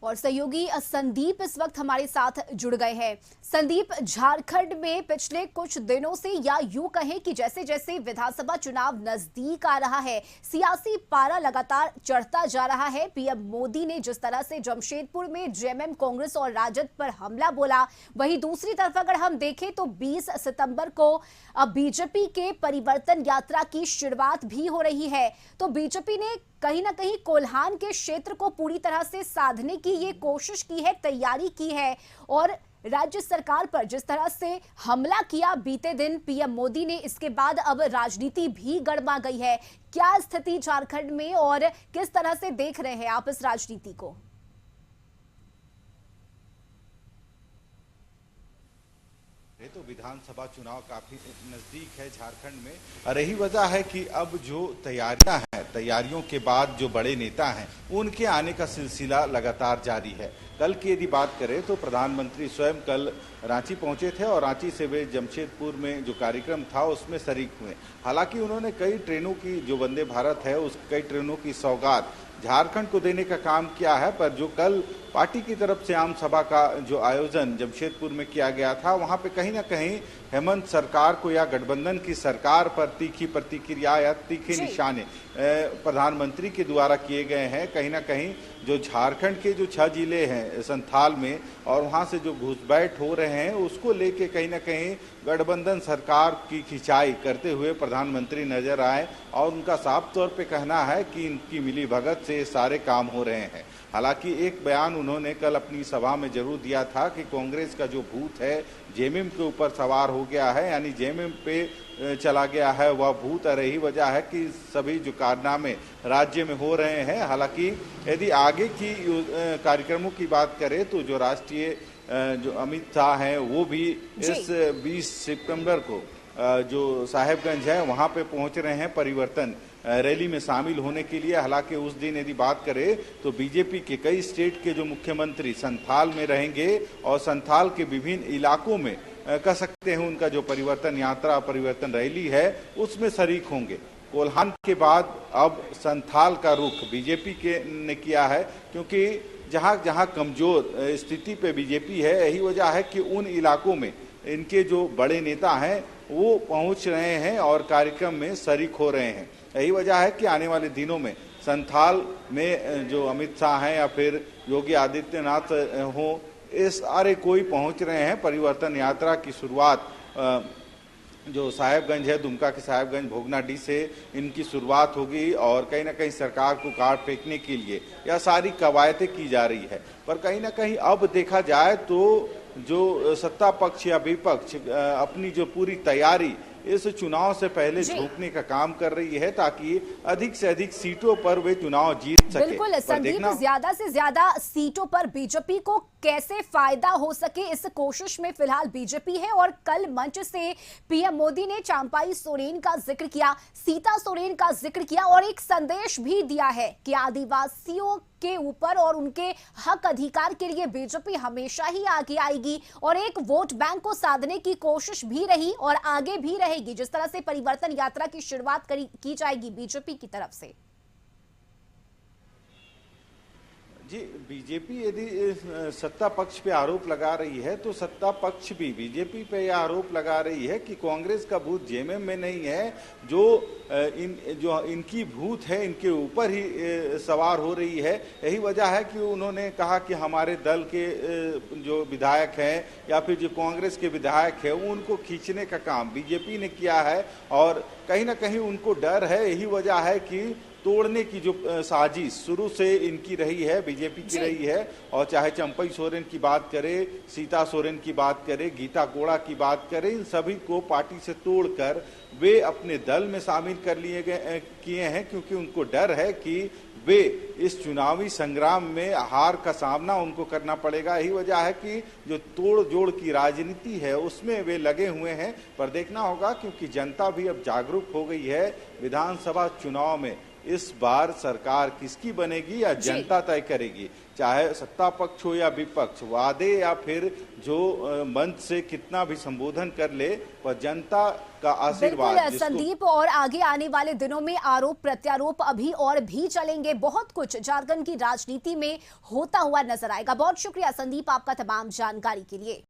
और सहयोगी संदीप इस वक्त हमारे साथ जुड़ गए हैं। संदीप, झारखंड में पिछले कुछ दिनों से या यूं कहें कि जैसे जैसे विधानसभा चुनाव नजदीक आ रहा है, सियासी पारा लगातार चढ़ता जा रहा है। पीएम मोदी ने जिस तरह से जमशेदपुर में जेएमएम, कांग्रेस और राजद पर हमला बोला, वहीं दूसरी तरफ अगर हम देखें तो 20 सितंबर को बीजेपी के परिवर्तन यात्रा की शुरुआत भी हो रही है। तो बीजेपी ने कहीं ना कहीं कोल्हान के क्षेत्र को पूरी तरह से साधने की ये कोशिश की है, तैयारी की है। और राज्य सरकार पर जिस तरह से हमला किया बीते दिन पीएम मोदी ने, इसके बाद अब राजनीति भी गरमा गई है। क्या स्थिति झारखंड में और किस तरह से देख रहे हैं आप इस राजनीति को? तो विधानसभा चुनाव काफी नजदीक है झारखंड में, और यही वजह है कि अब जो तैयारियां हैं, तैयारियों के बाद जो बड़े नेता हैं उनके आने का सिलसिला लगातार जारी है। कल की यदि बात करें तो प्रधानमंत्री स्वयं कल रांची पहुंचे थे और रांची से वे जमशेदपुर में जो कार्यक्रम था उसमें शरीक हुए। हालांकि उन्होंने कई ट्रेनों की, जो वंदे भारत है, उस कई ट्रेनों की सौगात झारखंड को देने का काम किया है। पर जो कल पार्टी की तरफ से आम सभा का जो आयोजन जमशेदपुर में किया गया था, वहां पे कहीं ना कहीं हेमंत सरकार को या गठबंधन की सरकार पर तीखी प्रतिक्रिया या तीखे निशाने प्रधानमंत्री के द्वारा किए गए हैं। कहीं ना कहीं जो झारखंड के जो 6 जिले हैं संथाल में, और वहां से जो घुसपैठ हो रहे हैं, उसको लेके कहीं ना कहीं गठबंधन सरकार की खिंचाई करते हुए प्रधानमंत्री नजर आए। और उनका साफ तौर पे कहना है कि इनकी मिली भगत से सारे काम हो रहे हैं। हालांकि एक बयान उन्होंने कल अपनी सभा में जरूर दिया था कि कांग्रेस का जो भूत है जेएमएम के ऊपर सवार हो गया है, यानी जेएमएम पे चला गया है वह भूत। और यही वजह है कि सभी जो कारनामे राज्य में हो रहे हैं। हालांकि यदि आगे की कार्यक्रमों की बात करें तो जो राष्ट्रीय जो अमित शाह हैं वो भी इस 20 सितंबर को जो साहेबगंज है वहां पे पहुंच रहे हैं परिवर्तन रैली में शामिल होने के लिए। हालांकि उस दिन यदि बात करें तो बीजेपी के कई स्टेट के जो मुख्यमंत्री संथाल में रहेंगे और संथाल के विभिन्न इलाकों में कह सकते हैं उनका जो परिवर्तन यात्रा, परिवर्तन रैली है, उसमें शरीक होंगे। कोल्हान के बाद अब संथाल का रुख बीजेपी के ने किया है, क्योंकि जहां जहां कमजोर स्थिति पे बीजेपी है, यही वजह है कि उन इलाकों में इनके जो बड़े नेता हैं वो पहुंच रहे हैं और कार्यक्रम में शरीक हो रहे हैं। यही वजह है कि आने वाले दिनों में संथाल में जो अमित शाह हैं या फिर योगी आदित्यनाथ हो, इस सारे कोई पहुंच रहे हैं। परिवर्तन यात्रा की शुरुआत जो साहेबगंज है, दुमका के साहेबगंज भोगनाडीह से इनकी शुरुआत होगी और कहीं ना कहीं सरकार को काट फेंकने के लिए यह सारी कवायतें की जा रही है। पर कहीं ना कहीं अब देखा जाए तो जो सत्ता पक्ष या विपक्ष अपनी जो पूरी तैयारी इस चुनाव से पहले झोंकने का काम कर रही है, ताकि अधिक से अधिक सीटों पर वे चुनाव जीत सके। बिल्कुल संदीप, ज्यादा से ज्यादा सीटों पर बीजेपी को कैसे फायदा हो सके, इस कोशिश में फिलहाल बीजेपी है। और कल मंच से पीएम मोदी ने चंपाई सोरेन का जिक्र किया, सीता सोरेन का जिक्र किया और एक संदेश भी दिया है कि आदिवासियों के ऊपर और उनके हक अधिकार के लिए बीजेपी हमेशा ही आगे आएगी और एक वोट बैंक को साधने की कोशिश भी रही और आगे भी रहेगी। जिस तरह से परिवर्तन यात्रा की शुरुआत की जाएगी बीजेपी की तरफ से। जी, बीजेपी यदि सत्ता पक्ष पे आरोप लगा रही है तो सत्ता पक्ष भी बीजेपी पे यह आरोप लगा रही है कि कांग्रेस का भूत जेएमएम में नहीं है, जो इनकी भूत है इनके ऊपर ही सवार हो रही है। यही वजह है कि उन्होंने कहा कि हमारे दल के जो विधायक हैं या फिर जो कांग्रेस के विधायक हैं उनको खींचने का काम बीजेपी ने किया है और कहीं ना कहीं उनको डर है। यही वजह है कि तोड़ने की जो साजिश शुरू से इनकी रही है, बीजेपी की रही है। और चाहे चंपई सोरेन की बात करें, सीता सोरेन की बात करें, गीता कोड़ा की बात करें, इन सभी को पार्टी से तोड़कर वे अपने दल में शामिल कर किए हैं, क्योंकि उनको डर है कि वे इस चुनावी संग्राम में हार का सामना उनको करना पड़ेगा। यही वजह है कि जो तोड़ जोड़ की राजनीति है उसमें वे लगे हुए हैं। पर देखना होगा, क्योंकि जनता भी अब जागरूक हो गई है। विधानसभा चुनाव में इस बार सरकार किसकी बनेगी या जनता तय करेगी। चाहे सत्ता पक्ष हो या विपक्ष, वादे या फिर जो मंच से कितना भी संबोधन कर ले, वह जनता का आशीर्वाद। बिल्कुल संदीप, और आगे आने वाले दिनों में आरोप प्रत्यारोप अभी और भी चलेंगे। बहुत कुछ झारखंड की राजनीति में होता हुआ नजर आएगा। बहुत शुक्रिया संदीप आपका तमाम जानकारी के लिए।